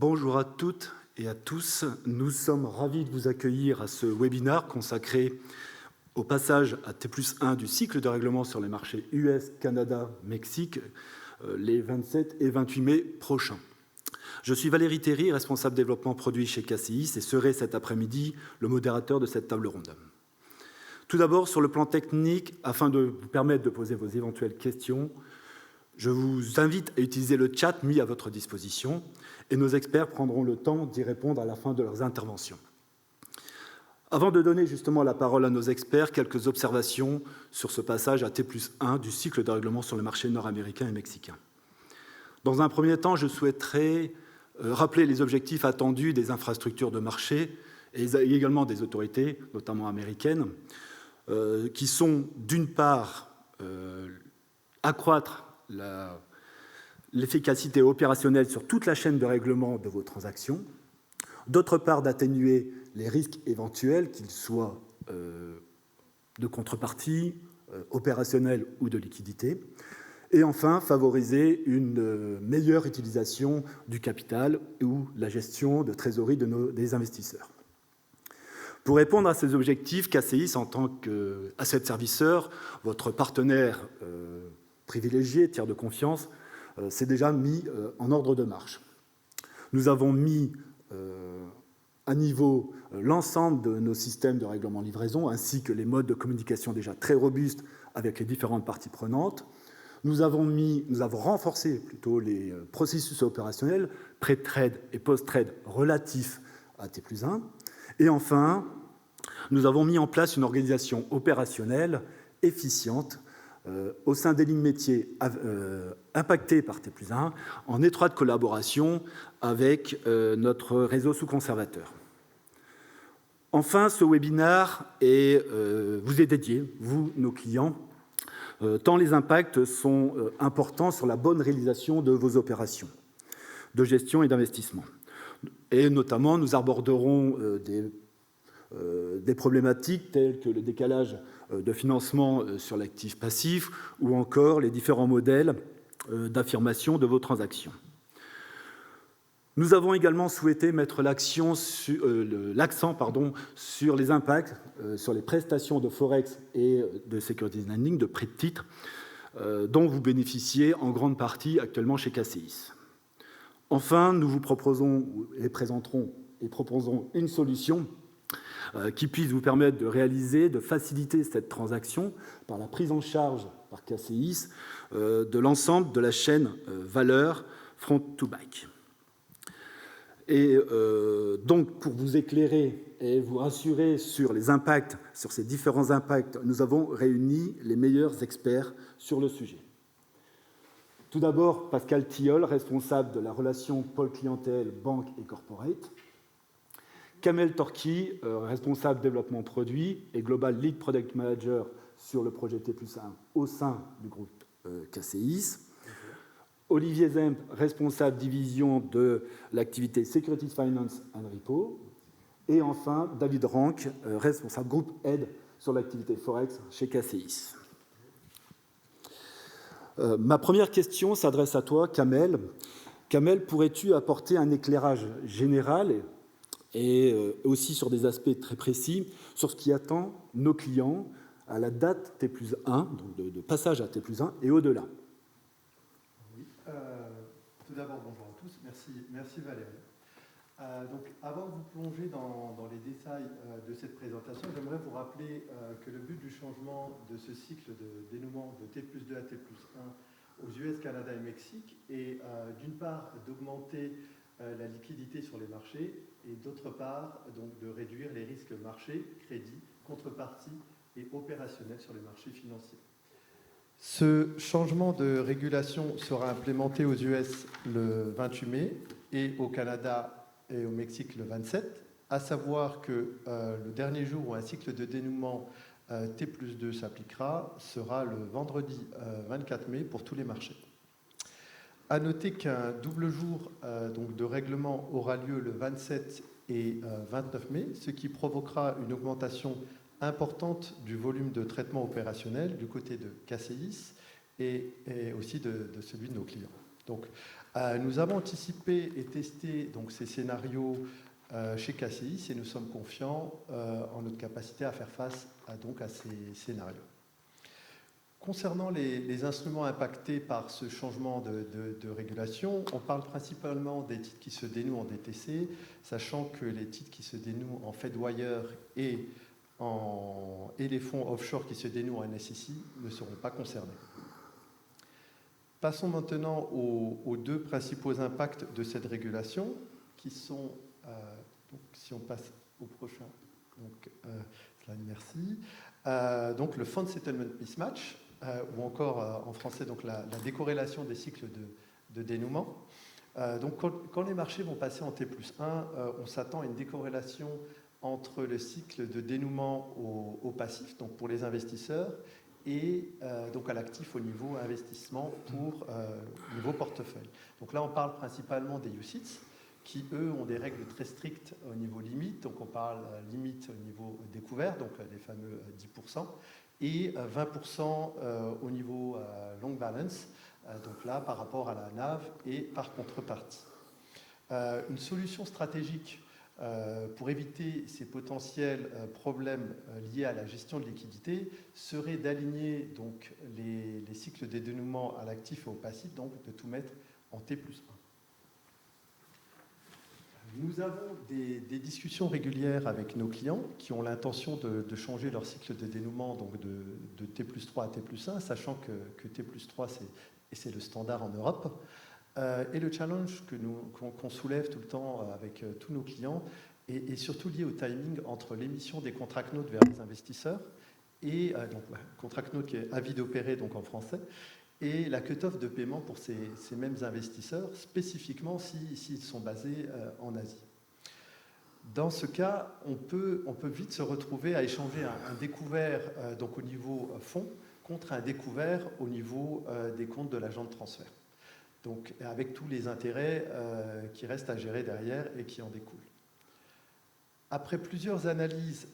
Bonjour à toutes et à tous. Nous sommes ravis de vous accueillir à ce webinaire consacré au passage à T+1 du cycle de règlement sur les marchés US, Canada, Mexique, les 27 et 28 mai prochains. Je suis Valérie Théry, responsable développement produit chez KCIS et serai cet après-midi le modérateur de cette table ronde. Tout d'abord, sur le plan technique, afin de vous permettre de poser vos éventuelles questions, je vous invite à utiliser le chat mis à votre disposition et nos experts prendront le temps d'y répondre à la fin de leurs interventions. Avant de donner justement la parole à nos experts, quelques observations sur ce passage à T+1 du cycle de règlement sur le marché nord-américain et mexicain. Dans un premier temps, je souhaiterais rappeler les objectifs attendus des infrastructures de marché et également des autorités, notamment américaines, qui sont d'une part accroître l'efficacité opérationnelle sur toute la chaîne de règlement de vos transactions, d'autre part d'atténuer les risques éventuels, qu'ils soient de contrepartie, opérationnels ou de liquidité, et enfin favoriser une meilleure utilisation du capital ou la gestion de trésorerie des investisseurs. Pour répondre à ces objectifs, KCIS, en tant qu'asset serviceur, votre partenaire privilégié, tiers de confiance, s'est déjà mis en ordre de marche. Nous avons mis à niveau l'ensemble de nos systèmes de règlement livraison, ainsi que les modes de communication déjà très robustes avec les différentes parties prenantes. Nous avons renforcé plutôt les processus opérationnels, pré-trade et post-trade relatifs à T+1. Et enfin, nous avons mis en place une organisation opérationnelle efficiente au sein des lignes métiers impactées par T+1, en étroite collaboration avec notre réseau sous-conservateur. Enfin, ce webinaire vous est dédié, vous, nos clients, tant les impacts sont importants sur la bonne réalisation de vos opérations de gestion et d'investissement. Et notamment, nous aborderons des problématiques telles que le décalage de financement sur l'actif passif ou encore les différents modèles d'affirmation de vos transactions. Nous avons également souhaité mettre l'accent sur les impacts sur les prestations de Forex et de Securities Lending, de prêt de titres, dont vous bénéficiez en grande partie actuellement chez KCIS. Enfin, nous vous proposons et proposons une solution qui puisse vous permettre de réaliser, de faciliter cette transaction par la prise en charge par KCIS de l'ensemble de la chaîne valeur front-to-back. Et donc, pour vous éclairer et vous rassurer sur les impacts, sur ces différents impacts, nous avons réuni les meilleurs experts sur le sujet. Tout d'abord, Pascal Tilleul, responsable de la relation pôle clientèle, banque et corporate. Kamel Torki, responsable développement produit et Global Lead Product Manager sur le projet T+1 au sein du groupe KCIS. Olivier Zemp, responsable division de l'activité Securities Finance and Repo. Et enfin, David Rank, responsable groupe Aide sur l'activité Forex chez KCIS. Ma première question s'adresse à toi, Kamel. Kamel, pourrais-tu apporter un éclairage général et aussi sur des aspects très précis sur ce qui attend nos clients à la date T+1, donc de passage à T+1 et au-delà? Oui. Tout d'abord, bonjour à tous. Merci Valérie. Donc, avant de vous plonger dans les détails de cette présentation, j'aimerais vous rappeler que le but du changement de ce cycle de dénouement de T+2 à T+1 aux US, Canada et Mexique est d'une part d'augmenter la liquidité sur les marchés et d'autre part donc, de réduire les risques marchés, crédits, contrepartie et opérationnels sur les marchés financiers. Ce changement de régulation sera implémenté aux US le 28 mai et au Canada et au Mexique le 27, à savoir que le dernier jour où un cycle de dénouement T+2 s'appliquera sera le vendredi 24 mai pour tous les marchés. À noter qu'un double jour donc de règlement aura lieu le 27 et 29 mai, ce qui provoquera une augmentation importante du volume de traitement opérationnel du côté de KCIS et aussi de celui de nos clients. Donc, nous avons anticipé et testé donc, ces scénarios chez KCIS et nous sommes confiants en notre capacité à faire face donc, à ces scénarios. Concernant les instruments impactés par ce changement de régulation, on parle principalement des titres qui se dénouent en DTC, sachant que les titres qui se dénouent en Fedwire et les fonds offshore qui se dénouent en SEC ne seront pas concernés. Passons maintenant aux deux principaux impacts de cette régulation, qui sont, donc, si on passe au prochain, donc, slide, merci, donc le Fund Settlement Mismatch, ou encore en français donc la décorrélation des cycles de dénouement. Donc quand les marchés vont passer en T+1, on s'attend à une décorrélation entre le cycle de dénouement au passif, donc pour les investisseurs, et donc à l'actif au niveau investissement pour niveau portefeuille. Donc là, on parle principalement des UCITS, qui, eux, ont des règles très strictes au niveau limite. Donc on parle limite au niveau découvert, donc les fameux 10%, et 20% au niveau long balance, donc là, par rapport à la NAV et par contrepartie. Une solution stratégique pour éviter ces potentiels problèmes liés à la gestion de liquidité serait d'aligner donc les cycles des dénouements à l'actif et au passif, donc de tout mettre en T+1. Nous avons des discussions régulières avec nos clients qui ont l'intention de changer leur cycle de dénouement donc de T+3 à T+1, sachant que T+3 c'est le standard en Europe. Et le challenge qu'on soulève tout le temps avec tous nos clients est surtout lié au timing entre l'émission des contract notes vers les investisseurs et donc contract note qui est avis d'opérer donc en français, et la cut-off de paiement pour ces mêmes investisseurs, spécifiquement s'ils sont basés en Asie. Dans ce cas, on peut vite se retrouver à échanger un découvert donc au niveau fonds contre un découvert au niveau des comptes de l'agent de transfert. Donc, avec tous les intérêts qui restent à gérer derrière et qui en découlent. Après plusieurs analyses,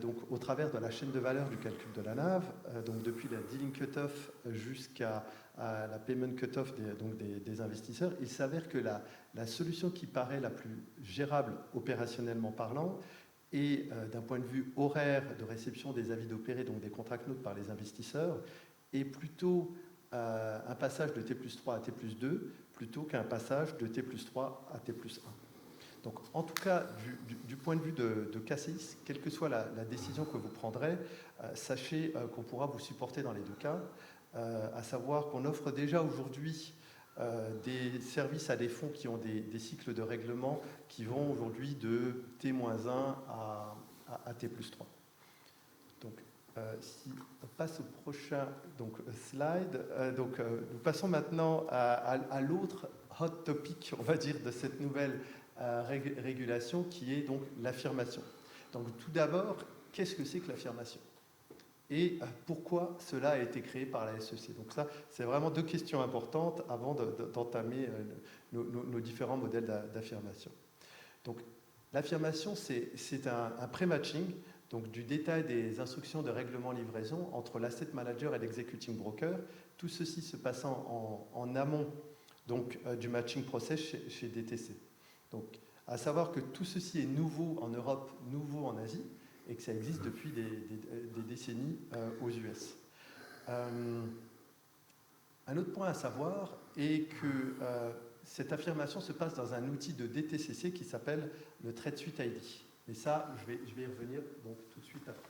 donc au travers de la chaîne de valeur du calcul de la NAV, donc depuis la dealing cut-off jusqu'à la payment cut-off des investisseurs, il s'avère que la solution qui paraît la plus gérable opérationnellement parlant et d'un point de vue horaire de réception des avis d'opérer, donc des contract notes par les investisseurs, est plutôt un passage de T+3 à T+2 plutôt qu'un passage de T+3 à T+1. Donc, en tout cas, du point de vue de KCIS, quelle que soit la décision que vous prendrez, sachez qu'on pourra vous supporter dans les deux cas, à savoir qu'on offre déjà aujourd'hui des services à des fonds qui ont des cycles de règlement qui vont aujourd'hui de T-1 à T+3. Donc, si on passe au prochain slide, nous passons maintenant à l'autre hot topic, on va dire, de cette nouvelle régulation qui est donc l'affirmation. Donc tout d'abord, qu'est-ce que c'est que l'affirmation? Et pourquoi cela a été créé par la SEC? Donc ça, c'est vraiment deux questions importantes avant d'entamer nos différents modèles d'affirmation. Donc l'affirmation, c'est un pré-matching donc du détail des instructions de règlement livraison entre l'asset manager et l'executing broker, tout ceci se passant en amont donc, du matching process chez DTC. Donc, à savoir que tout ceci est nouveau en Europe, nouveau en Asie, et que ça existe depuis des décennies aux US. Un autre point à savoir est que cette affirmation se passe dans un outil de DTCC qui s'appelle le Trade Suite ID. Et ça, je vais y revenir donc, tout de suite après.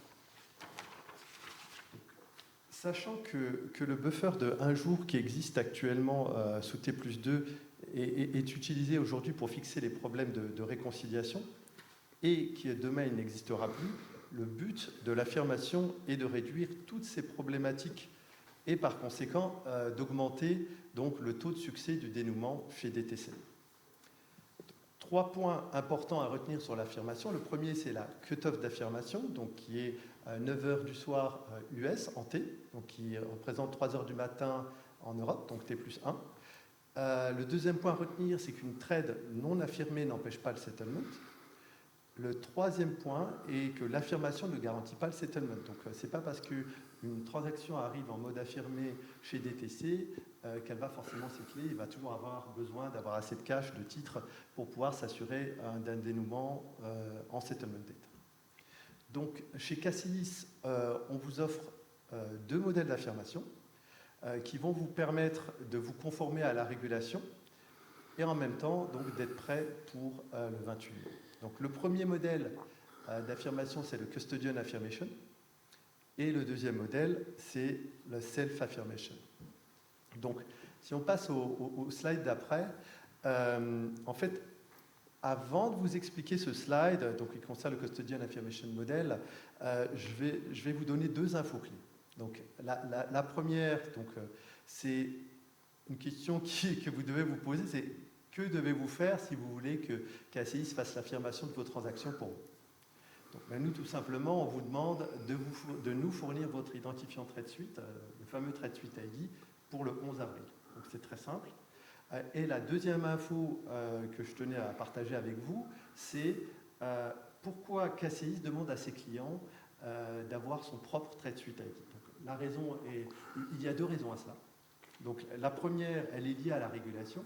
Sachant que le buffer de 1 jour qui existe actuellement sous T+2 est utilisé aujourd'hui pour fixer les problèmes de réconciliation et qui demain il n'existera plus, le but de l'affirmation est de réduire toutes ces problématiques et par conséquent d'augmenter donc le taux de succès du dénouement chez DTC. 3 points importants à retenir sur l'affirmation. Le premier, c'est la cut-off d'affirmation, donc qui est 9h du soir US en T, donc qui représente 3h du matin en Europe, donc T+1. Le deuxième point à retenir, c'est qu'une trade non affirmée n'empêche pas le settlement. Le troisième point est que l'affirmation ne garantit pas le settlement. Donc, ce n'est pas parce qu'une transaction arrive en mode affirmé chez DTC qu'elle va forcément s'écler. Il va toujours avoir besoin d'avoir assez de cash, de titres, pour pouvoir s'assurer d'un dénouement en settlement date. Donc, chez Cassis, on vous offre 2 modèles d'affirmation qui vont vous permettre de vous conformer à la régulation et en même temps donc d'être prêt pour le 28 mai. Donc, le premier modèle d'affirmation, c'est le Custodian Affirmation, et le deuxième modèle, c'est le Self-Affirmation. Donc, si on passe au slide d'après, en fait, avant de vous expliquer ce slide, donc qui concerne le Custodian Affirmation Model, je vais vous donner 2 infos clés. Donc, la première, c'est une question que vous devez vous poser, c'est que devez-vous faire si vous voulez que Cassis fasse l'affirmation de vos transactions pour vous. Donc, ben, nous, tout simplement, on vous demande de nous fournir votre identifiant trade suite, le fameux trade suite ID, pour le 11 avril. Donc, c'est très simple. Et la deuxième info que je tenais à partager avec vous, c'est pourquoi Cassis demande à ses clients d'avoir son propre trade suite ID. Donc, la raison est, il y a 2 raisons à cela. Donc, la première, elle est liée à la régulation,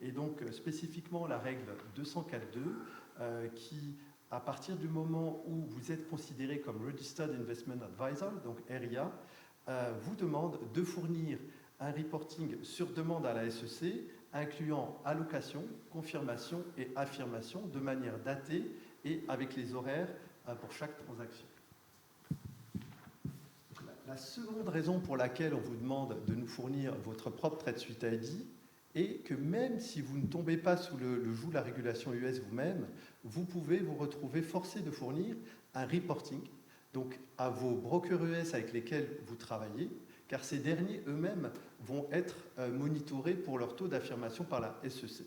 et donc spécifiquement la règle 204.2 qui, à partir du moment où vous êtes considéré comme Registered Investment Advisor, donc RIA, vous demande de fournir un reporting sur demande à la SEC, incluant allocation, confirmation et affirmation de manière datée et avec les horaires pour chaque transaction. La seconde raison pour laquelle on vous demande de nous fournir votre propre Trade Suite ID est que même si vous ne tombez pas sous le joug de la régulation US vous-même, vous pouvez vous retrouver forcé de fournir un reporting donc à vos brokers US avec lesquels vous travaillez, car ces derniers eux-mêmes vont être monitorés pour leur taux d'affirmation par la SEC,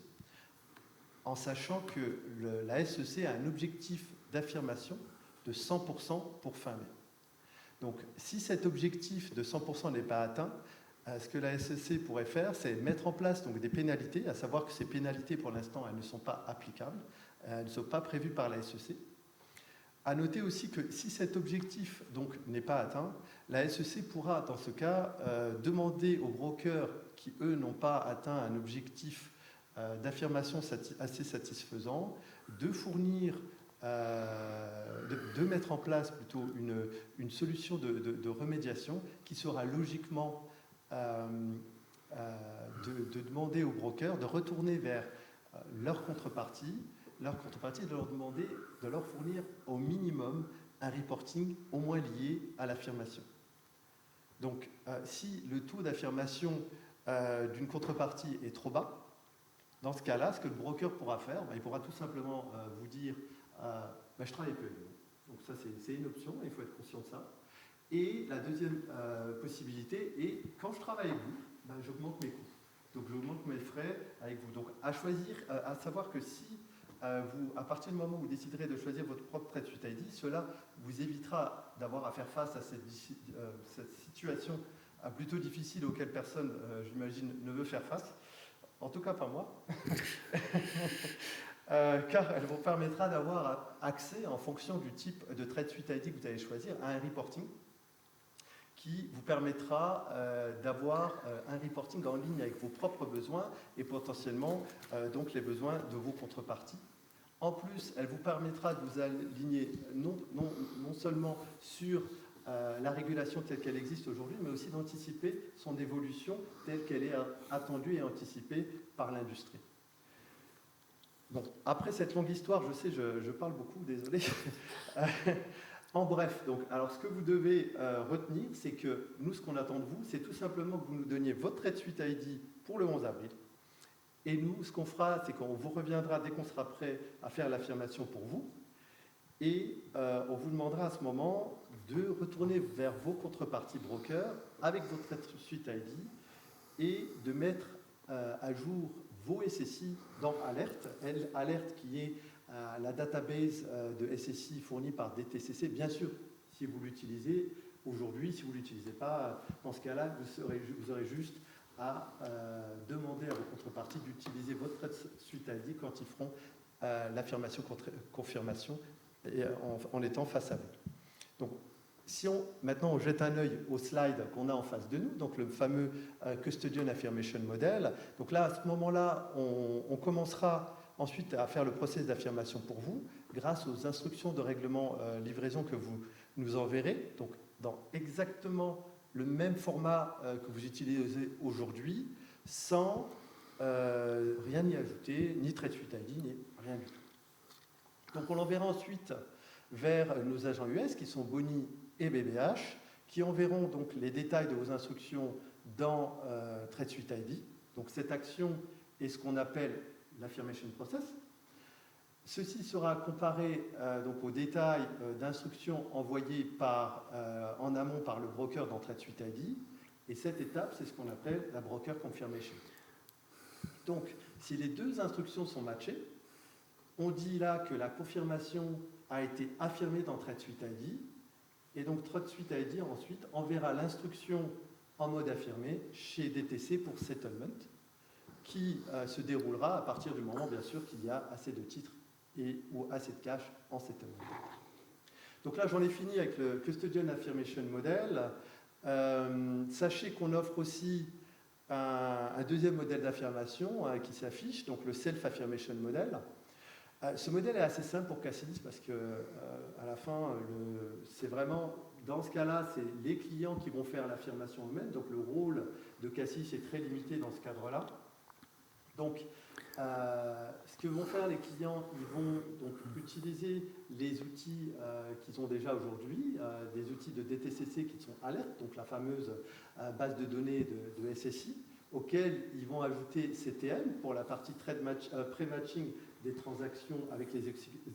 en sachant que la SEC a un objectif d'affirmation de 100% pour fin mai. Donc, si cet objectif de 100% n'est pas atteint, ce que la SEC pourrait faire, c'est mettre en place donc, des pénalités, à savoir que ces pénalités, pour l'instant, elles ne sont pas applicables, elles ne sont pas prévues par la SEC. À noter aussi que si cet objectif n'est pas atteint, la SEC pourra, dans ce cas, demander aux brokers qui, eux, n'ont pas atteint un objectif d'affirmation assez satisfaisant, de fournir, de mettre en place plutôt une solution de remédiation qui sera logiquement de demander aux brokers de retourner vers leur contrepartie et de leur demander de leur fournir au minimum un reporting au moins lié à l'affirmation. Donc, si le taux d'affirmation d'une contrepartie est trop bas, dans ce cas-là, ce que le broker pourra faire, il pourra tout simplement vous dire je travaille peu. Donc ça, c'est une option, il faut être conscient de ça. Et la deuxième possibilité est, quand je travaille avec vous, j'augmente mes coûts. Donc j'augmente mes frais avec vous. Donc à choisir, à savoir que si vous, à partir du moment où vous déciderez de choisir votre propre Trade Suite ID, cela vous évitera d'avoir à faire face à cette situation plutôt difficile auquel personne, j'imagine, ne veut faire face. En tout cas, pas moi. Car elle vous permettra d'avoir accès, en fonction du type de Trade Suite ID que vous allez choisir, à un reporting qui vous permettra d'avoir un reporting en ligne avec vos propres besoins et potentiellement donc les besoins de vos contreparties. En plus, elle vous permettra de vous aligner non seulement sur la régulation telle qu'elle existe aujourd'hui, mais aussi d'anticiper son évolution telle qu'elle est attendue et anticipée par l'industrie. Bon, après cette longue histoire, je sais, je parle beaucoup, désolé. En bref, donc, alors ce que vous devez retenir, c'est que nous, ce qu'on attend de vous, c'est tout simplement que vous nous donniez votre Trade Suite ID pour le 11 avril. Et nous, ce qu'on fera, c'est qu'on vous reviendra dès qu'on sera prêt à faire l'affirmation pour vous. Et on vous demandera à ce moment de retourner vers vos contreparties brokers avec votre Trade Suite ID et de mettre à jour vos SSI dans Alert. Alert qui est la database de SSI fournie par DTCC, bien sûr, si vous l'utilisez aujourd'hui. Si vous ne l'utilisez pas, dans ce cas-là, vous aurez juste à demander à vos contreparties d'utiliser votre Trade Suite ID quand ils feront l'affirmation confirmation en étant face à vous. Donc, Maintenant on jette un œil au slide qu'on a en face de nous, donc le fameux Custodian Affirmation Model. Donc là, à ce moment-là, on commencera ensuite à faire le process d'affirmation pour vous, grâce aux instructions de règlement livraison que vous nous enverrez, donc dans exactement le même format que vous utilisez aujourd'hui, sans rien y ajouter, ni trade suite ID, ni rien du tout. Donc on l'enverra ensuite vers nos agents US qui sont Boni et BBH, qui enverront donc les détails de vos instructions dans trade suite ID. Donc cette action est ce qu'on appelle l'affirmation process. Ceci sera comparé donc aux détails d'instructions envoyées en amont par le broker dans trade suite ID. Et cette étape, c'est ce qu'on appelle la broker confirmation. Donc, si les deux instructions sont matchées, on dit là que la confirmation a été affirmée dans trade suite ID. Et donc, trade suite ID ensuite enverra l'instruction en mode affirmé chez DTC pour settlement, qui se déroulera à partir du moment, bien sûr, qu'il y a assez de titres ou assez de cash en settlement. Donc là, j'en ai fini avec le Custodian Affirmation Model. Sachez qu'on offre aussi un deuxième modèle d'affirmation qui s'affiche, donc le Self-Affirmation Model. Ce modèle est assez simple pour Cassis parce que à la fin, c'est vraiment, dans ce cas-là, c'est les clients qui vont faire l'affirmation eux-mêmes, donc le rôle de Cassis est très limité dans ce cadre-là. Donc, ce que vont faire les clients, ils vont donc utiliser les outils qu'ils ont déjà aujourd'hui, des outils de DTCC qui sont alertes, donc la fameuse base de données de SSI, auxquels ils vont ajouter CTM pour la partie pré-matching des transactions avec les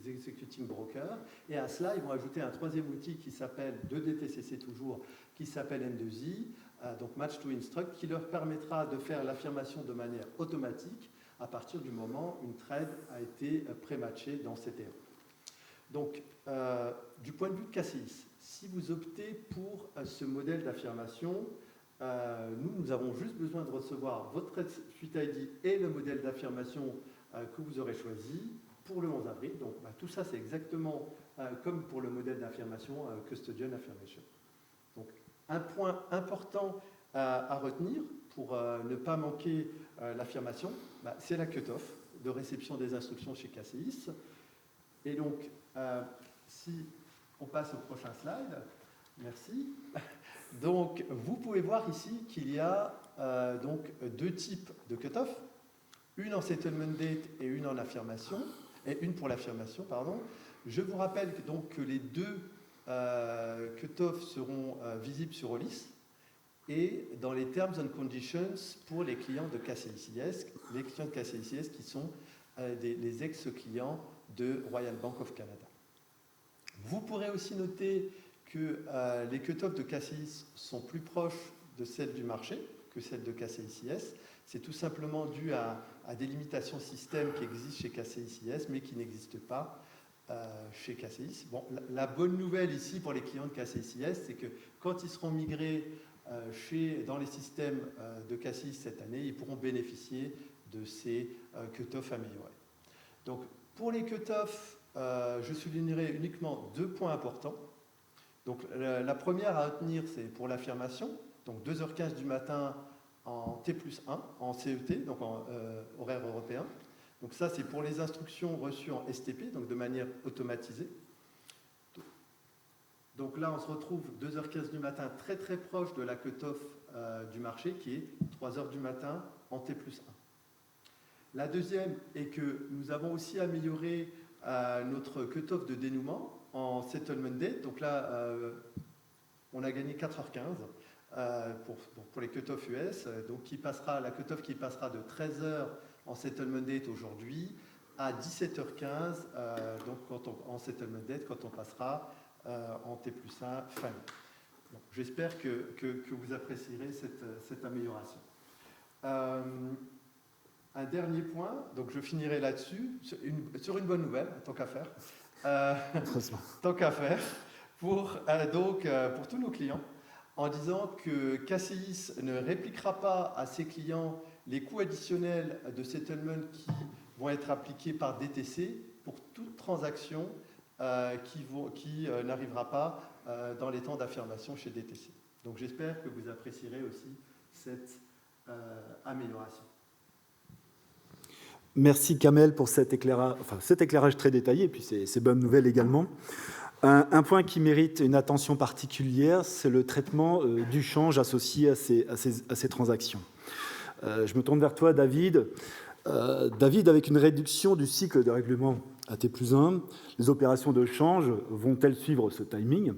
executing brokers. Et à cela, ils vont ajouter un troisième outil qui s'appelle, de DTCC toujours, qui s'appelle N2I, donc Match to Instruct, qui leur permettra de faire l'affirmation de manière automatique à partir du moment où une trade a été pré-matchée dans CTM. Donc, du point de vue de Cassis, si vous optez pour ce modèle d'affirmation, nous avons juste besoin de recevoir votre trade suite ID et le modèle d'affirmation que vous aurez choisi pour le 11 avril. Donc, tout ça, c'est exactement comme pour le modèle d'affirmation Custodian Affirmation. Donc, un point important à retenir pour ne pas manquer l'affirmation, c'est la cut-off de réception des instructions chez Cassis. Et donc, si on passe au prochain slide, merci. Donc, vous pouvez voir ici qu'il y a donc deux types de cut-off, une en settlement date et une en affirmation, et une pour l'affirmation, pardon. Je vous rappelle que les deux cut-off seront visibles sur OLIS et dans les Terms and Conditions pour les clients de KCICS, les clients de KCICS qui sont les ex-clients de Royal Bank of Canada. Vous pourrez aussi noter que les cut-off de KCIS sont plus proches de celles du marché que celles de KCICS. C'est tout simplement dû à des limitations système qui existent chez KCICS, mais qui n'existent pas chez KCIS. Bon, la bonne nouvelle ici pour les clients de KCICS, c'est que quand ils seront migrés dans les systèmes de KCIS cette année, ils pourront bénéficier de ces cut-off améliorés. Donc, pour les cut-off, je soulignerai uniquement deux points importants. Donc, la première à retenir, c'est pour l'affirmation. Donc, 2h15 du matin en T+1, en CET, donc en horaire européen. Donc ça, c'est pour les instructions reçues en STP, donc de manière automatisée. Donc là, on se retrouve 2h15 du matin, très très proche de la cut-off du marché, qui est 3h du matin en T+1. La deuxième est que nous avons aussi amélioré notre cut-off de dénouement en settlement date. Donc là, on a gagné 4h15 pour les cut-off US, donc la cut-off qui passera de 13h en settlement date aujourd'hui à 17h15 donc en settlement date quand on passera en T+1 fin. J'espère que vous apprécierez cette amélioration. Un dernier point, donc je finirai là-dessus, sur une bonne nouvelle, tant qu'à faire. Tant qu'à faire, pour tous nos clients, en disant que KCIS ne répliquera pas à ses clients les coûts additionnels de settlement qui vont être appliqués par DTC pour toute transaction qui n'arrivera pas dans les temps d'affirmation chez DTC. Donc j'espère que vous apprécierez aussi cette amélioration. Merci Kamel pour cet éclairage très détaillé, et puis ces bonnes nouvelles également. Un point qui mérite une attention particulière, c'est le traitement du change associé à ces transactions. Je me tourne vers toi, David. David, avec une réduction du cycle de règlement à T+1, les opérations de change vont-elles suivre ce timing?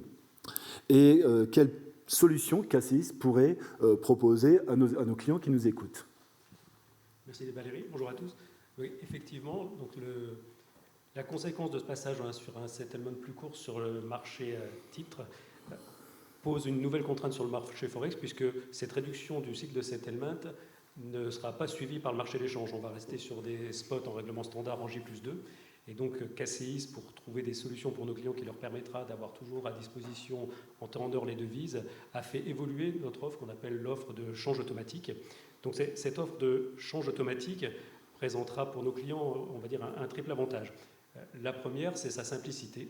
Et quelle solution Cassis pourrait proposer à nos clients qui nous écoutent? Merci Valérie, bonjour à tous. Oui, effectivement, donc la conséquence de ce passage sur un settlement plus court sur le marché titre pose une nouvelle contrainte sur le marché Forex, puisque cette réduction du cycle de settlement ne sera pas suivie par le marché d'échange. On va rester sur des spots en règlement standard en J+2. Et donc KCIS, pour trouver des solutions pour nos clients qui leur permettra d'avoir toujours à disposition en temps d'heure les devises, a fait évoluer notre offre qu'on appelle l'offre de change automatique. Donc cette offre de change automatique présentera pour nos clients, on va dire, un triple avantage. La première, c'est sa simplicité.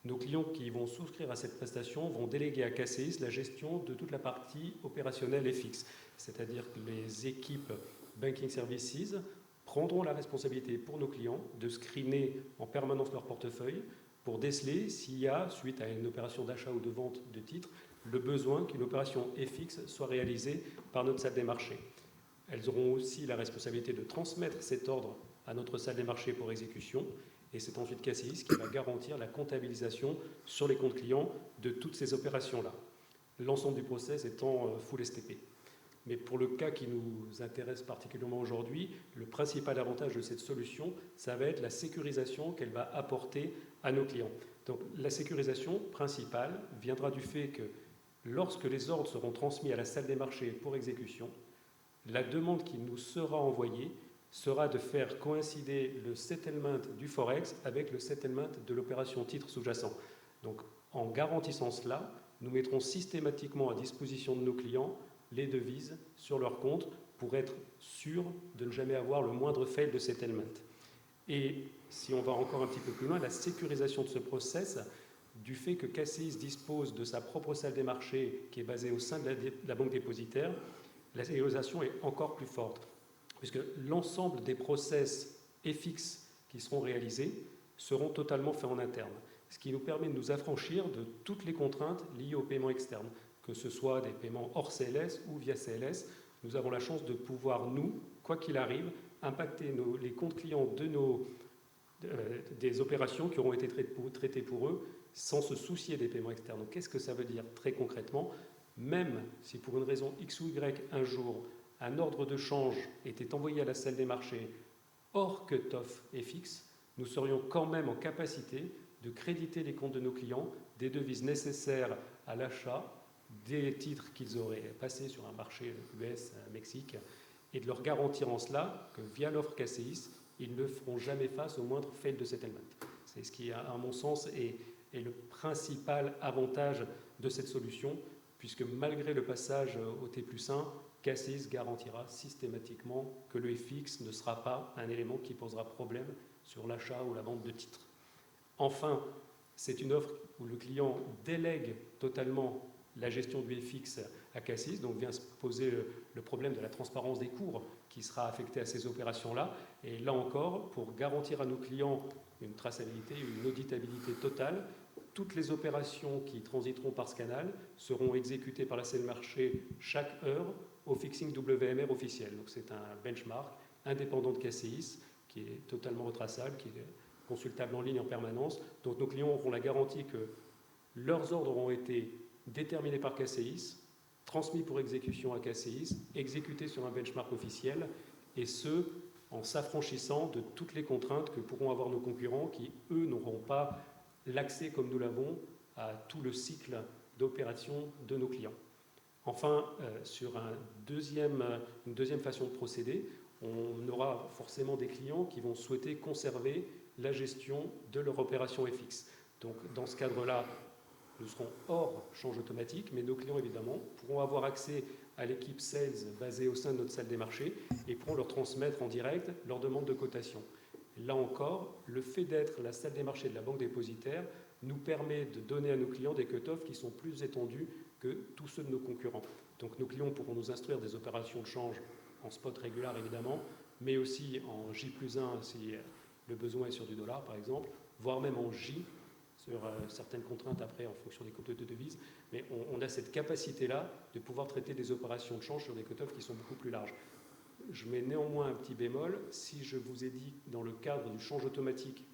Nos clients qui vont souscrire à cette prestation vont déléguer à KCIS la gestion de toute la partie opérationnelle et fixe. C'est-à-dire que les équipes Banking Services prendront la responsabilité pour nos clients de screener en permanence leur portefeuille pour déceler s'il y a, suite à une opération d'achat ou de vente de titres, le besoin qu'une opération FX soit réalisée par notre salle des marchés. Elles auront aussi la responsabilité de transmettre cet ordre à notre salle des marchés pour exécution, et c'est ensuite KCIS qui va garantir la comptabilisation sur les comptes clients de toutes ces opérations-là. L'ensemble du process étant full STP. Mais pour le cas qui nous intéresse particulièrement aujourd'hui, le principal avantage de cette solution, ça va être la sécurisation qu'elle va apporter à nos clients. Donc la sécurisation principale viendra du fait que lorsque les ordres seront transmis à la salle des marchés pour exécution, la demande qui nous sera envoyée sera de faire coïncider le settlement du Forex avec le settlement de l'opération titre sous-jacent. Donc en garantissant cela, nous mettrons systématiquement à disposition de nos clients les devises sur leur compte pour être sûr de ne jamais avoir le moindre fail de settlement. Et si on va encore un petit peu plus loin, la sécurisation de ce process, du fait que KCIS dispose de sa propre salle des marchés qui est basée au sein de la banque dépositaire, la sécurisation est encore plus forte, puisque l'ensemble des process FX qui seront réalisés seront totalement faits en interne, ce qui nous permet de nous affranchir de toutes les contraintes liées au paiement externe, que ce soit des paiements hors CLS ou via CLS. Nous avons la chance de pouvoir, nous, quoi qu'il arrive, impacter les comptes clients des opérations qui auront été traitées pour eux sans se soucier des paiements externes. Donc, qu'est-ce que ça veut dire très concrètement? Même si pour une raison X ou Y, un jour, un ordre de change était envoyé à la salle des marchés hors cut-off FX, nous serions quand même en capacité de créditer les comptes de nos clients des devises nécessaires à l'achat des titres qu'ils auraient passés sur un marché US, Mexique, et de leur garantir en cela que via l'offre KCIS, ils ne feront jamais face au moindre fail de settlement. C'est ce qui, à mon sens, est le principal avantage de cette solution, puisque malgré le passage au T+1, KCIS garantira systématiquement que le FX ne sera pas un élément qui posera problème sur l'achat ou la vente de titres. Enfin, c'est une offre où le client délègue totalement la gestion du FX à KCIS, donc vient se poser le problème de la transparence des cours qui sera affecté à ces opérations-là. Et là encore, pour garantir à nos clients une traçabilité, une auditabilité totale, toutes les opérations qui transiteront par ce canal seront exécutées par la salle marché chaque heure au fixing WMR officiel. Donc c'est un benchmark indépendant de KCIS qui est totalement retraçable, qui est consultable en ligne en permanence. Donc nos clients auront la garantie que leurs ordres auront été déterminés par KCIS, transmis pour exécution à KCIS, exécutés sur un benchmark officiel, et ce, en s'affranchissant de toutes les contraintes que pourront avoir nos concurrents qui, eux, n'auront pas l'accès, comme nous l'avons, à tout le cycle d'opération de nos clients. Enfin, sur une deuxième façon de procéder, on aura forcément des clients qui vont souhaiter conserver la gestion de leur opération FX. Donc, dans ce cadre-là, nous serons hors change automatique, mais nos clients, évidemment, pourront avoir accès à l'équipe sales basée au sein de notre salle des marchés et pourront leur transmettre en direct leur demande de cotation. Là encore, le fait d'être la salle des marchés de la banque dépositaire nous permet de donner à nos clients des cut-offs qui sont plus étendus que tous ceux de nos concurrents. Donc nos clients pourront nous instruire des opérations de change en spot régulier évidemment, mais aussi en J+1 si le besoin est sur du dollar par exemple, voire même en J sur certaines contraintes après en fonction des coupes de devises. Mais on a cette capacité-là de pouvoir traiter des opérations de change sur des cut-offs qui sont beaucoup plus larges. Je mets néanmoins un petit bémol. Si je vous ai dit dans le cadre du change automatique,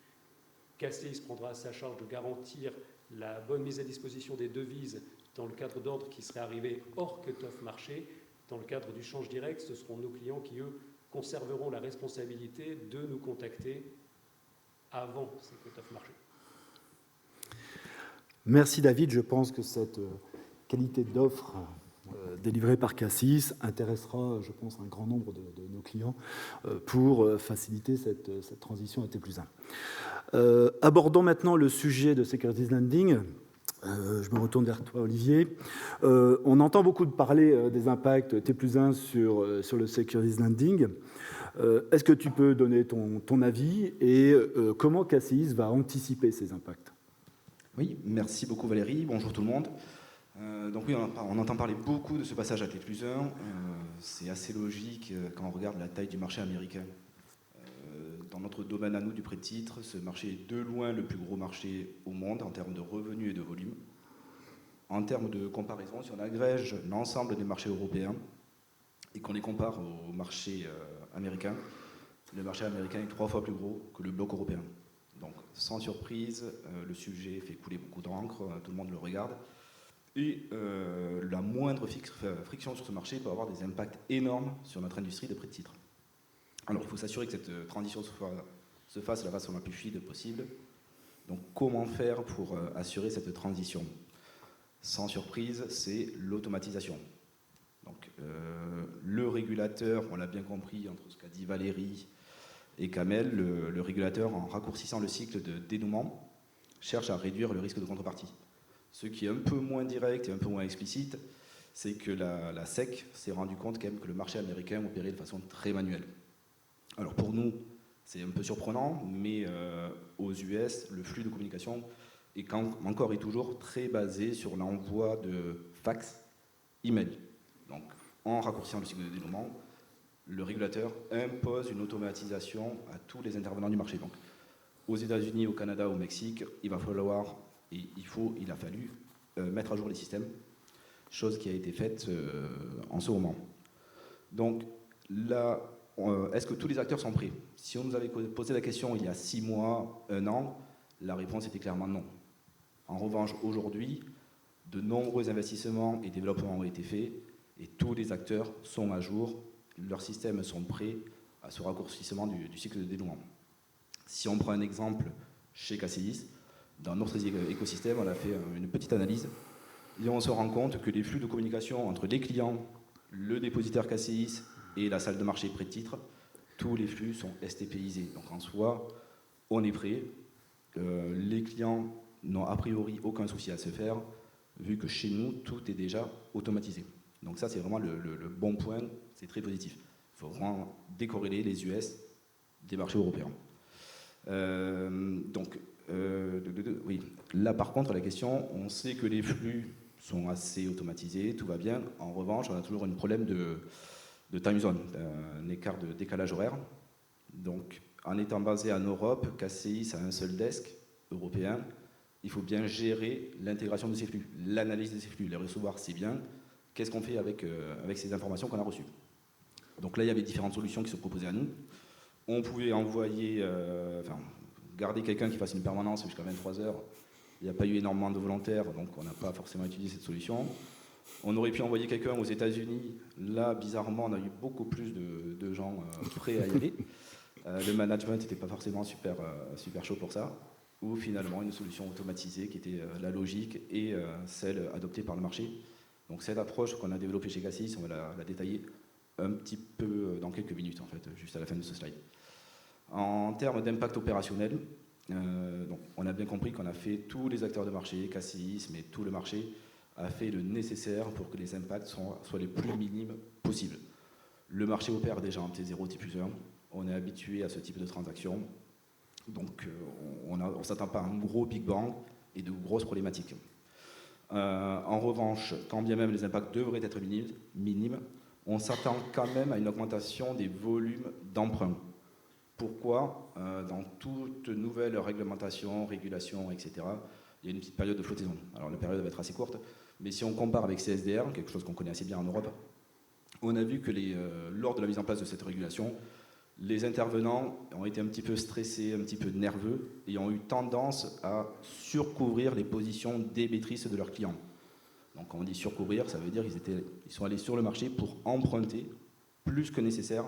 CACEIS prendra à sa charge de garantir la bonne mise à disposition des devises dans le cadre d'ordres qui seraient arrivés hors cut-off marché, dans le cadre du change direct, ce seront nos clients qui, eux, conserveront la responsabilité de nous contacter avant ces cut-off marché. Merci David. Je pense que cette qualité d'offre délivrée par CACEIS intéressera, je pense, un grand nombre de nos clients pour faciliter cette transition à T+1. Abordons maintenant le sujet de Securities Lending. Je me retourne vers toi, Olivier. On entend beaucoup parler des impacts T+1 sur le Securities Lending. Est-ce que tu peux donner ton avis et comment CACEIS va anticiper ces impacts ? Oui, merci beaucoup Valérie, bonjour tout le monde. Donc oui, on entend parler beaucoup de ce passage à T+1. C'est assez logique quand on regarde la taille du marché américain. Dans notre domaine à nous du prêt de titre, ce marché est de loin le plus gros marché au monde en termes de revenus et de volume. En termes de comparaison, si on agrège l'ensemble des marchés européens et qu'on les compare au marché américain, le marché américain est 3 fois plus gros que le bloc européen. Donc, sans surprise, le sujet fait couler beaucoup d'encre, tout le monde le regarde. Et la moindre friction sur ce marché peut avoir des impacts énormes sur notre industrie de prêt de titre. Alors, il faut s'assurer que cette transition se fasse de la façon la plus fluide possible. Donc, comment faire pour assurer cette transition ? Sans surprise, c'est l'automatisation. Donc, le régulateur, on l'a bien compris entre ce qu'a dit Valérie et Kamel, le régulateur, en raccourcissant le cycle de dénouement, cherche à réduire le risque de contrepartie. Ce qui est un peu moins direct et un peu moins explicite, c'est que la SEC s'est rendu compte quand même que le marché américain opérait de façon très manuelle. Alors pour nous, c'est un peu surprenant, mais aux US, le flux de communication est encore et toujours très basé sur l'envoi de fax, email. Donc en raccourcissant le cycle de dénouement, le régulateur impose une automatisation à tous les intervenants du marché. Donc, aux États-Unis, au Canada, au Mexique, il a fallu mettre à jour les systèmes, chose qui a été faite en ce moment. Donc, là, est-ce que tous les acteurs sont prêts ? Si on nous avait posé la question il y a 6 mois, 1 an, la réponse était clairement non. En revanche, aujourd'hui, de nombreux investissements et développements ont été faits et tous les acteurs sont à jour. Leurs systèmes sont prêts à ce raccourcissement du cycle de dénouement. Si on prend un exemple chez CACEIS, dans notre écosystème, on a fait une petite analyse et on se rend compte que les flux de communication entre les clients, le dépositaire CACEIS et la salle de marché prêt de titre, tous les flux sont STPisés. Donc en soi, on est prêt. Les clients n'ont a priori aucun souci à se faire, vu que chez nous, tout est déjà automatisé. Donc ça, c'est vraiment le bon point, c'est très positif. Il faut vraiment décorréler les US des marchés européens. Oui. Là, par contre, la question, on sait que les flux sont assez automatisés, tout va bien. En revanche, on a toujours un problème de time zone, un écart de décalage horaire. Donc, en étant basé en Europe, CACEIS a un seul desk européen. Il faut bien gérer l'intégration de ces flux, l'analyse de ces flux, les recevoir, c'est bien. Qu'est-ce qu'on fait avec ces informations qu'on a reçues ? Donc là, il y avait différentes solutions qui se proposaient à nous. On pouvait envoyer, garder quelqu'un qui fasse une permanence jusqu'à 23 heures. Il n'y a pas eu énormément de volontaires, donc on n'a pas forcément utilisé cette solution. On aurait pu envoyer quelqu'un aux États-Unis. Là, bizarrement, on a eu beaucoup plus de gens prêts à y aller. Le management n'était pas forcément super chaud pour ça. Ou finalement, une solution automatisée qui était la logique et celle adoptée par le marché. Donc cette approche qu'on a développée chez CACEIS, on va la détailler un petit peu dans quelques minutes, en fait, juste à la fin de ce slide. En termes d'impact opérationnel, donc on a bien compris qu'on a fait, tous les acteurs de marché, CACEIS, mais tout le marché, a fait le nécessaire pour que les impacts soient les plus minimes possibles. Le marché opère déjà en T0, T+1, on est habitué à ce type de transaction, Donc on ne s'attend pas à un gros Big Bang et de grosses problématiques. En revanche, quand bien même les impacts devraient être minimes, on s'attend quand même à une augmentation des volumes d'emprunts. Pourquoi ? Dans toute nouvelle réglementation, régulation, etc., il y a une petite période de flottaison. Alors la période va être assez courte, mais si on compare avec CSDR, quelque chose qu'on connaît assez bien en Europe, on a vu que lors de la mise en place de cette régulation, les intervenants ont été un petit peu stressés, un petit peu nerveux, et ont eu tendance à surcouvrir les positions débétrices de leurs clients. Donc quand on dit surcouvrir, ça veut dire qu'ils sont allés sur le marché pour emprunter plus que nécessaire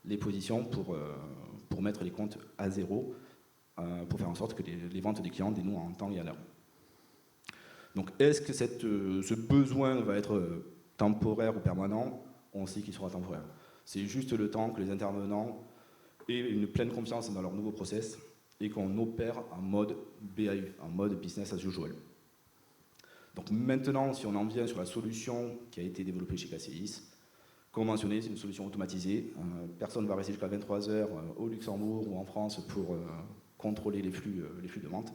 les positions pour mettre les comptes à zéro, pour faire en sorte que les ventes des clients dénouent en temps et à l'heure. Donc est-ce que ce besoin va être temporaire ou permanent ? On sait qu'il sera temporaire. C'est juste le temps que les intervenants aient une pleine confiance dans leur nouveau process et qu'on opère en mode BAU, en mode business as usual. Donc maintenant, si on en vient sur la solution qui a été développée chez KCIS, comme mentionné, c'est une solution automatisée. Personne ne va rester jusqu'à 23 heures au Luxembourg ou en France pour contrôler les flux de vente.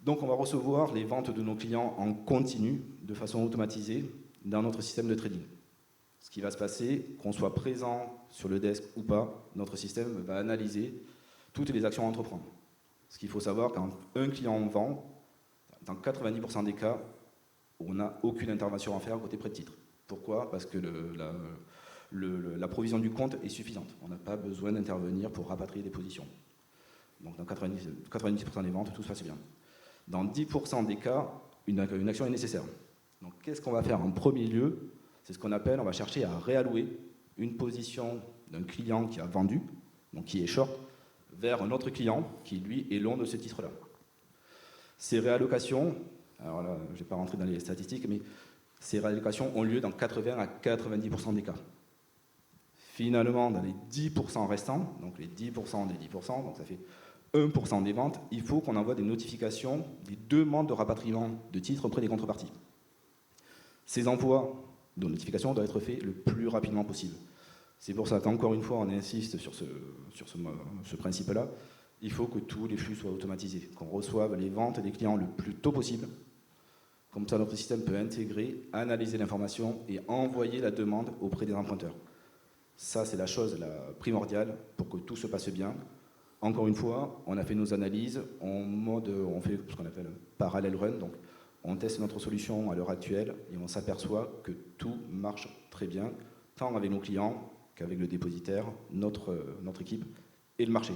Donc on va recevoir les ventes de nos clients en continu, de façon automatisée, dans notre système de trading. Ce qui va se passer, qu'on soit présent sur le desk ou pas, notre système va analyser toutes les actions à entreprendre. Ce qu'il faut savoir, quand un client vend, dans 90% des cas, on n'a aucune intervention à faire côté prêt de titre. Pourquoi ? Parce que la provision du compte est suffisante. On n'a pas besoin d'intervenir pour rapatrier des positions. Donc dans 90% des ventes, tout se passe bien. Dans 10% des cas, une action est nécessaire. Donc qu'est-ce qu'on va faire en premier lieu ? C'est ce qu'on appelle, on va chercher à réallouer une position d'un client qui a vendu, donc qui est short, vers un autre client qui, lui, est long de ce titre-là. Ces réallocations, alors là, je ne vais pas rentrer dans les statistiques, mais ces réallocations ont lieu dans 80 à 90% des cas. Finalement, dans les 10% restants, donc les 10% des 10%, donc ça fait 1% des ventes, il faut qu'on envoie des notifications, des demandes de rapatriement de titres auprès des contreparties. Ces envois de notifications doivent être faits le plus rapidement possible. C'est pour ça qu'encore une fois, on insiste sur ce principe-là. Il faut que tous les flux soient automatisés, qu'on reçoive les ventes des clients le plus tôt possible. Comme ça, notre système peut intégrer, analyser l'information et envoyer la demande auprès des emprunteurs. Ça, c'est la chose primordiale pour que tout se passe bien. Encore une fois, on a fait nos analyses, on fait ce qu'on appelle parallel run, donc on teste notre solution à l'heure actuelle et on s'aperçoit que tout marche très bien, tant avec nos clients qu'avec le dépositaire, notre équipe et le marché.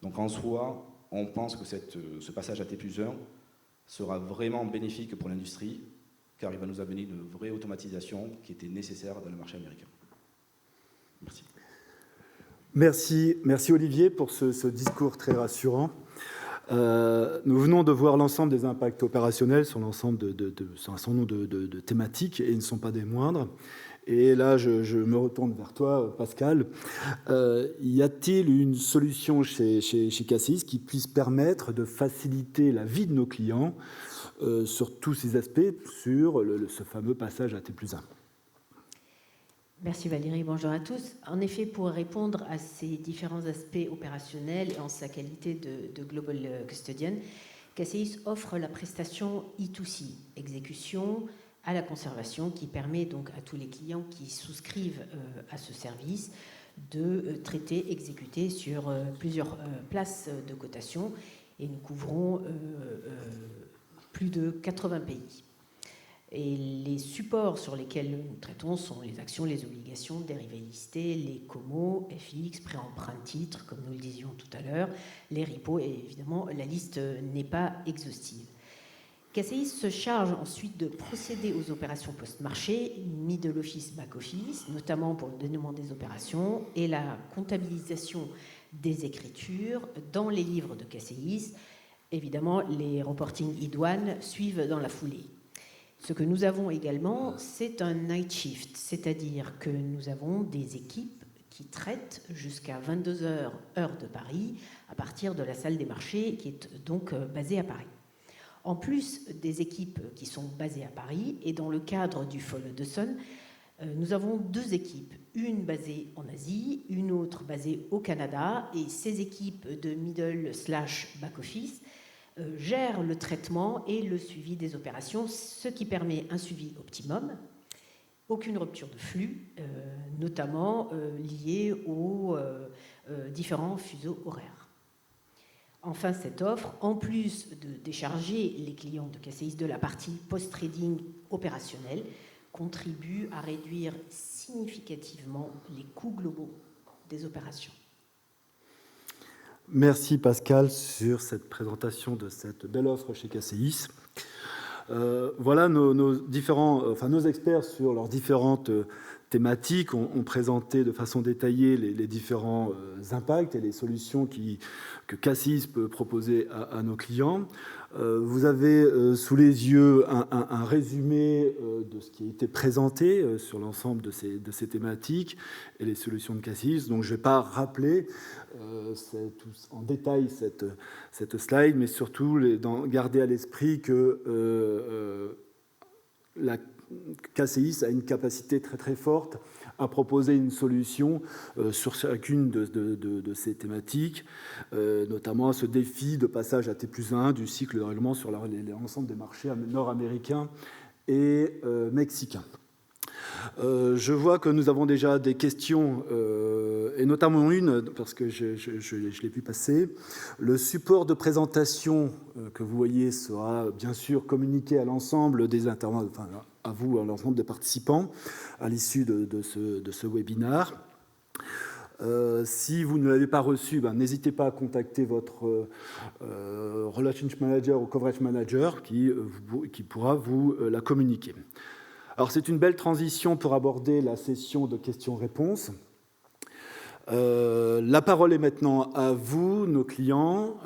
Donc en soi, on pense que ce passage à T+1 sera vraiment bénéfique pour l'industrie, car il va nous amener une vraie automatisation qui était nécessaire dans le marché américain. Merci. Merci Olivier pour ce discours très rassurant. Nous venons de voir l'ensemble des impacts opérationnels sur l'ensemble sur un certain nombre de thématiques, et ils ne sont pas des moindres. Et là, je me retourne vers toi, Pascal. Y a-t-il une solution chez KCIS qui puisse permettre de faciliter la vie de nos clients sur tous ces aspects, sur ce fameux passage à T+1 ? Merci Valérie, bonjour à tous. En effet, pour répondre à ces différents aspects opérationnels et en sa qualité de Global Custodian, KCIS offre la prestation E2C, exécution à la conservation, qui permet donc à tous les clients qui souscrivent à ce service de traiter, exécuter sur plusieurs places de cotation, et nous couvrons plus de 80 pays. Et les supports sur lesquels nous traitons sont les actions, les obligations, dérivés listés, les COMO, FX, pré-emprunt titre, comme nous le disions tout à l'heure, les repos, et évidemment, la liste n'est pas exhaustive. KCIS se charge ensuite de procéder aux opérations post-marché, middle office, back office, notamment pour le dénouement des opérations et la comptabilisation des écritures dans les livres de KCIS. Évidemment, les reporting e-douane suivent dans la foulée. Ce que nous avons également, c'est un night shift, c'est-à-dire que nous avons des équipes qui traitent jusqu'à 22h, heure de Paris, à partir de la salle des marchés, qui est donc basée à Paris. En plus des équipes qui sont basées à Paris, et dans le cadre du Follow the Sun, Nous avons 2 équipes, une basée en Asie, une autre basée au Canada, et ces équipes de middle/back office gèrent le traitement et le suivi des opérations, ce qui permet un suivi optimum, aucune rupture de flux, notamment liée aux différents fuseaux horaires. Enfin, cette offre, en plus de décharger les clients de KCIS de la partie post-trading opérationnelle, contribue à réduire significativement les coûts globaux des opérations. Merci Pascal sur cette présentation de cette belle offre chez KCIS. Voilà nos experts sur leurs différentes thématiques ont présenté de façon détaillée les différents impacts et les solutions que KCIS peut proposer à nos clients. Vous avez sous les yeux un résumé de ce qui a été présenté sur l'ensemble de ces thématiques et les solutions de KCIS. Donc je ne vais pas rappeler en détail cette slide, mais surtout garder à l'esprit que la KCIS a une capacité très très forte à proposer une solution sur chacune de ces thématiques, notamment à ce défi de passage à T+1 du cycle de règlement sur l'ensemble des marchés nord-américains et mexicains. Je vois que nous avons déjà des questions, et notamment une, parce que je l'ai vu passer. Le support de présentation que vous voyez sera bien sûr communiqué à l'ensemble des intervenants, enfin à vous, à l'ensemble des participants, à l'issue de ce webinaire. Si vous ne l'avez pas reçu, n'hésitez pas à contacter votre Relationship Manager ou Coverage Manager qui pourra vous la communiquer. Alors, c'est une belle transition pour aborder la session de questions-réponses. La parole est maintenant à vous, nos clients.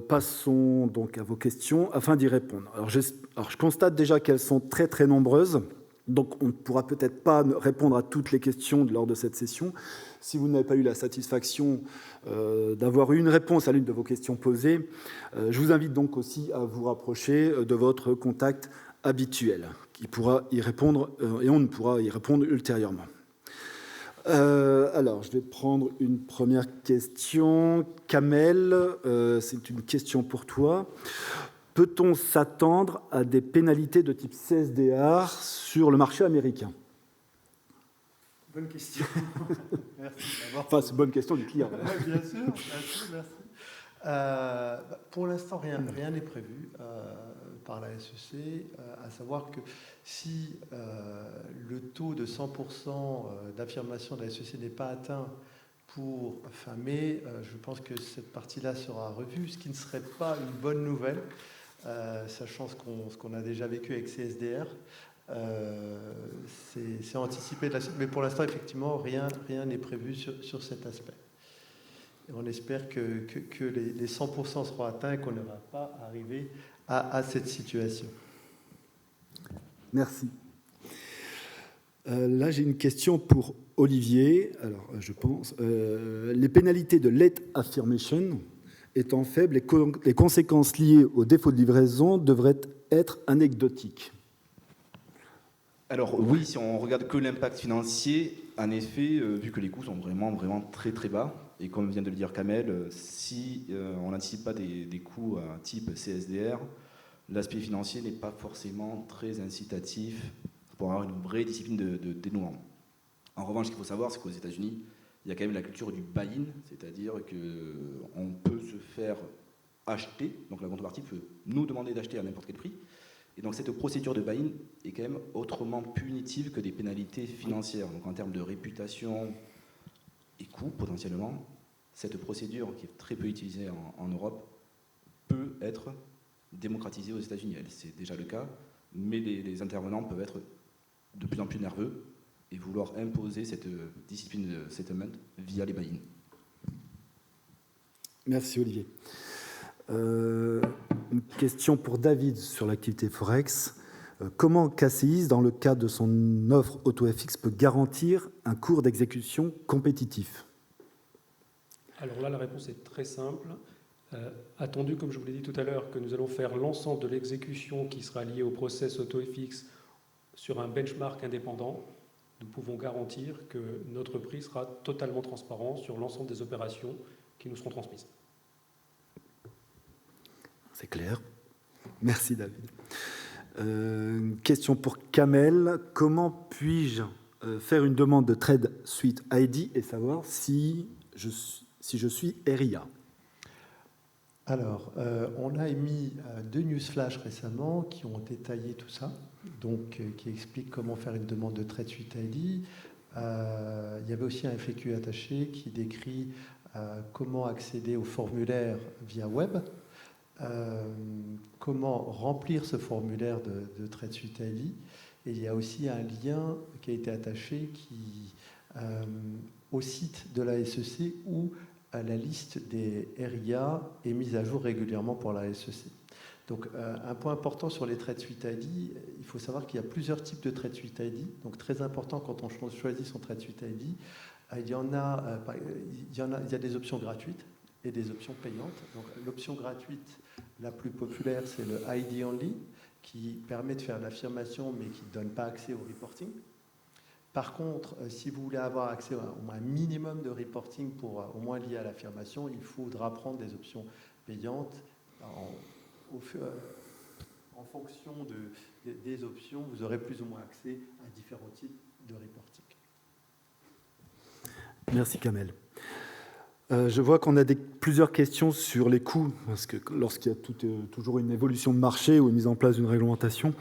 Passons donc à vos questions afin d'y répondre. Alors, je constate déjà qu'elles sont très, très nombreuses. Donc, on ne pourra peut-être pas répondre à toutes les questions lors de cette session. Si vous n'avez pas eu la satisfaction d'avoir eu une réponse à l'une de vos questions posées, je vous invite donc aussi à vous rapprocher de votre contact habituel, qui pourra y répondre et on ne pourra y répondre ultérieurement. Alors, je vais prendre une première question. Kamel, c'est une question pour toi. Peut-on s'attendre à des pénalités de type CSDR sur le marché américain? Bonne question. Merci. Enfin, c'est une bonne question du client. Bien sûr, merci. Pour l'instant, rien n'est prévu par la SEC, à savoir que si le taux de 100% d'affirmation de la SEC n'est pas atteint pour fin mai, je pense que cette partie-là sera revue, ce qui ne serait pas une bonne nouvelle, sachant ce qu'on a déjà vécu avec CSDR. C'est anticipé, mais pour l'instant, effectivement, rien n'est prévu sur cet aspect. Et on espère que les 100% seront atteints et qu'on ne va pas arriver à cette situation. Merci. Là, j'ai une question pour Olivier. Alors, je pense, les pénalités de late affirmation étant faibles, les conséquences liées au défaut de livraison devraient être anecdotiques. Alors oui, si on regarde que l'impact financier, en effet, vu que les coûts sont vraiment très très bas, et comme vient de le dire Kamel, si on n'anticipe pas des coûts type CSDR, l'aspect financier n'est pas forcément très incitatif pour avoir une vraie discipline de dénouement. En revanche, ce qu'il faut savoir, c'est qu'aux États-Unis, il y a quand même la culture du buy-in, c'est-à-dire qu'on peut se faire acheter, donc la contrepartie peut nous demander d'acheter à n'importe quel prix, et donc cette procédure de buy-in est quand même autrement punitive que des pénalités financières. Donc en termes de réputation et coût potentiellement, cette procédure qui est très peu utilisée en Europe peut être démocratisée aux États-Unis. C'est déjà le cas, mais les intervenants peuvent être de plus en plus nerveux et vouloir imposer cette discipline de settlement via les buy-in. Merci Olivier. Une question pour David sur l'activité Forex. Comment KCIS, dans le cadre de son offre AutoFX, peut garantir un cours d'exécution compétitif? Alors là, la réponse est très simple. Attendu, comme je vous l'ai dit tout à l'heure, que nous allons faire l'ensemble de l'exécution qui sera liée au process AutoFX sur un benchmark indépendant nous pouvons garantir que notre prix sera totalement transparent sur l'ensemble des opérations qui nous seront transmises. C'est clair. Merci David. Question pour Kamel. Comment puis-je faire une demande de Trade Suite ID et savoir si je suis RIA? Alors, on a émis 2 newsflash récemment qui ont détaillé tout ça, donc qui expliquent comment faire une demande de Trade Suite ID. Il y avait aussi un FAQ attaché qui décrit comment accéder au formulaire via web, comment remplir ce formulaire de Trade Suite ID. Et il y a aussi un lien qui a été attaché au site de la SEC où la liste des RIA est mise à jour régulièrement pour la SEC. Donc, un point important sur les Trade Suite ID, il faut savoir qu'il y a plusieurs types de Trade Suite ID. Donc, très important quand on choisit son Trade Suite ID, il y a des options gratuites et des options payantes. Donc, l'option gratuite la plus populaire, c'est le ID Only, qui permet de faire l'affirmation, mais qui ne donne pas accès au reporting. Par contre, si vous voulez avoir accès à un minimum de reporting pour au moins lié à l'affirmation, il faudra prendre des options payantes. En fonction des options, vous aurez plus ou moins accès à différents types de reporting. Merci Kamel. Je vois qu'on a plusieurs questions sur les coûts, parce que lorsqu'il y a toujours une évolution de marché ou une mise en place d'une réglementation,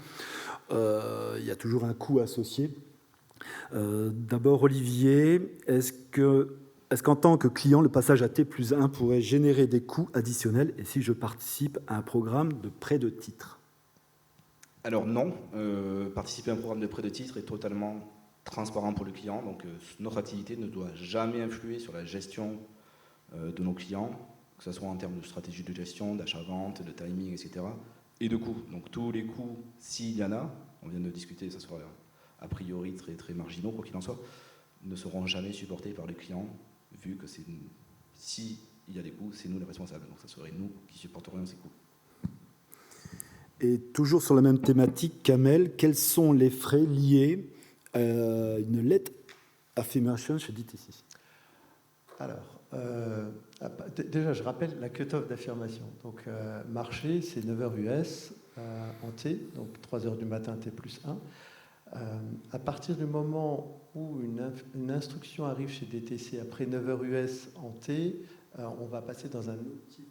il y a toujours un coût associé. D'abord, Olivier, est-ce qu'en tant que client, le passage à T+1 pourrait générer des coûts additionnels et si je participe à un programme de prêt de titres? Alors non, participer à un programme de prêt de titres est totalement transparent pour le client, donc notre activité ne doit jamais influer sur la gestion de nos clients, que ce soit en termes de stratégie de gestion, d'achat-vente, de timing, etc. et de coûts. Donc tous les coûts, s'il y en a, on vient de discuter, ça sera a priori très, très marginaux, quoi qu'il en soit, ne seront jamais supportés par les clients, vu que s'il y a des coûts, c'est nous les responsables. Donc ça serait nous qui supporterions ces coûts. Et toujours sur la même thématique, Kamel, quels sont les frais liés à une lettre affirmation chez DTC? Alors, déjà, je rappelle la cut-off d'affirmation. Donc, marché, c'est 9h US en T, donc 3h du matin T+1. À partir du moment où une instruction arrive chez DTC après 9h US en T, on va passer dans un autre type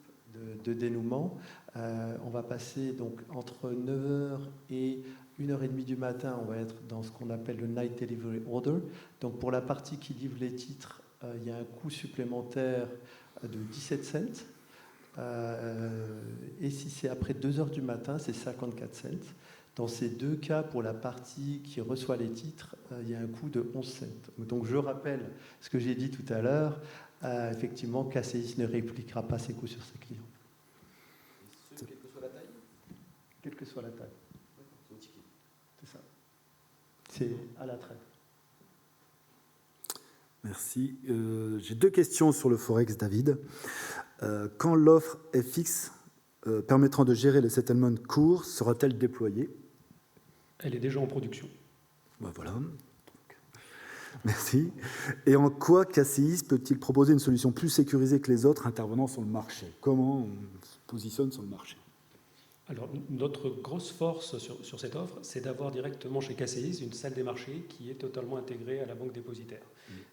de dénouement. On va passer donc entre 9h et 1h30 du matin, on va être dans ce qu'on appelle le Night Delivery Order. Donc pour la partie qui livre les titres, il y a un coût supplémentaire de 17 cents. Et si c'est après 2h du matin, c'est 54 cents. Dans ces deux cas, pour la partie qui reçoit les titres, il y a un coût de 11 cents. Donc je rappelle ce que j'ai dit tout à l'heure. Effectivement, KCIS ne répliquera pas ses coûts sur ses clients. Et ce, quelle que soit la taille? Quelle que soit la taille. C'est au ticket. C'est ça. C'est à la traite. Merci. J'ai deux questions sur le Forex, David. Quand l'offre FX permettant de gérer les settlements courts sera-t-elle déployée? Elle est déjà en production. Ben voilà. Merci. Et en quoi KCIS peut-il proposer une solution plus sécurisée que les autres intervenants sur le marché? Comment on se positionne sur le marché? Alors, notre grosse force sur cette offre, c'est d'avoir directement chez KCIS une salle des marchés qui est totalement intégrée à la banque dépositaire.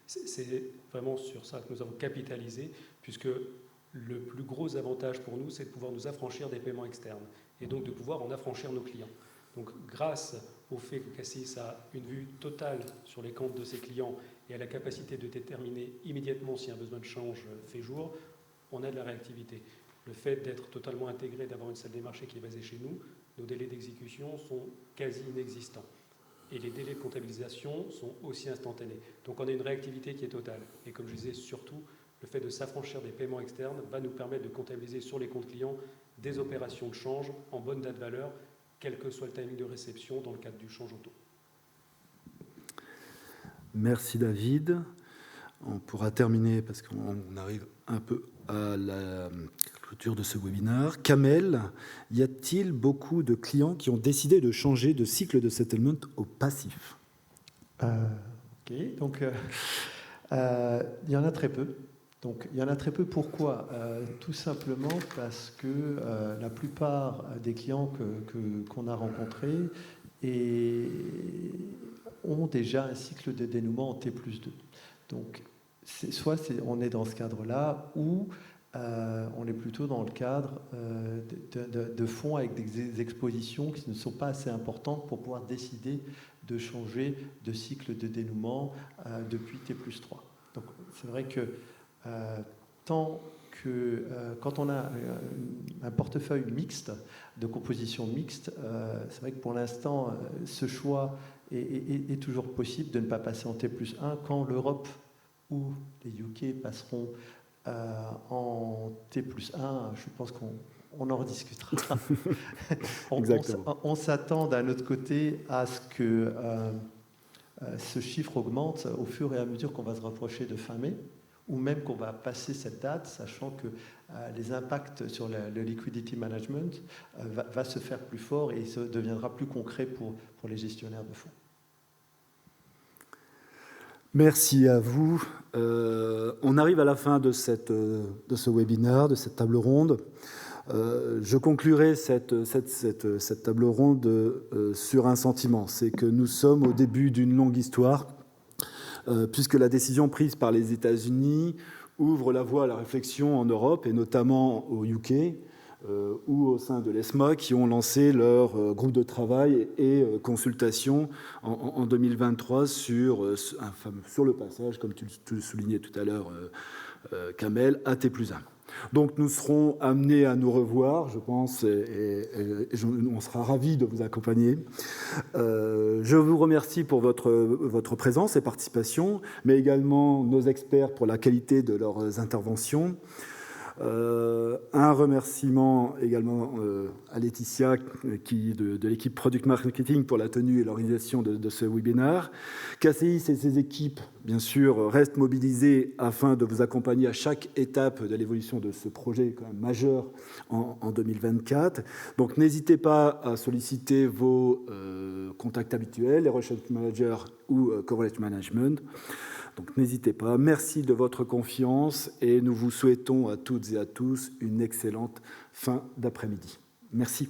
C'est vraiment sur ça que nous avons capitalisé, puisque le plus gros avantage pour nous, c'est de pouvoir nous affranchir des paiements externes et donc de pouvoir en affranchir nos clients. Donc, grâce au fait que KCIS a une vue totale sur les comptes de ses clients et a la capacité de déterminer immédiatement si un besoin de change fait jour, on a de la réactivité. Le fait d'être totalement intégré, d'avoir une salle des marchés qui est basée chez nous, nos délais d'exécution sont quasi inexistants. Et les délais de comptabilisation sont aussi instantanés. Donc on a une réactivité qui est totale. Et comme je disais, surtout, le fait de s'affranchir des paiements externes va nous permettre de comptabiliser sur les comptes clients des opérations de change en bonne date valeur, quel que soit le timing de réception dans le cadre du change auto. Merci David. On pourra terminer parce qu'on arrive un peu à la clôture de ce webinaire. Kamel, y a-t-il beaucoup de clients qui ont décidé de changer de cycle de settlement au passif? Ok, donc il y en a très peu. Donc il y en a très peu. Pourquoi tout simplement parce que la plupart des clients qu'on a rencontrés ont déjà un cycle de dénouement en T+2. Donc on est dans ce cadre-là ou on est plutôt dans le cadre de fonds avec des expositions qui ne sont pas assez importantes pour pouvoir décider de changer de cycle de dénouement depuis T+3. Donc c'est vrai que quand on a un portefeuille mixte, de composition mixte, c'est vrai que pour l'instant, ce choix est toujours possible de ne pas passer en T+1 quand l'Europe ou les UK passeront en T+1. Je pense qu'on en rediscutera. on s'attend d'un autre côté à ce que ce chiffre augmente au fur et à mesure qu'on va se rapprocher de fin mai, ou même qu'on va passer cette date, sachant que les impacts sur le liquidity management va se faire plus fort et ça deviendra plus concret pour les gestionnaires de fonds. Merci à vous. On arrive à la fin de ce webinaire, de cette table ronde. Je conclurai cette table ronde sur un sentiment, c'est que nous sommes au début d'une longue histoire, puisque la décision prise par les États-Unis ouvre la voie à la réflexion en Europe, et notamment au UK, ou au sein de l'ESMA, qui ont lancé leur groupe de travail et consultation en 2023 sur le passage, comme tu le soulignais tout à l'heure, Kamel, à T+1. Donc nous serons amenés à nous revoir, je pense, et on sera ravis de vous accompagner. Je vous remercie pour votre présence et participation, mais également nos experts pour la qualité de leurs interventions. Un remerciement également à Laetitia de l'équipe Product Marketing pour la tenue et l'organisation de ce webinaire. KCIS et ses équipes, bien sûr, restent mobilisées afin de vous accompagner à chaque étape de l'évolution de ce projet quand même majeur en 2024. Donc n'hésitez pas à solliciter vos contacts habituels, les Relationship Managers ou Coverage Management. Donc n'hésitez pas. Merci de votre confiance et nous vous souhaitons à toutes et à tous une excellente fin d'après-midi. Merci.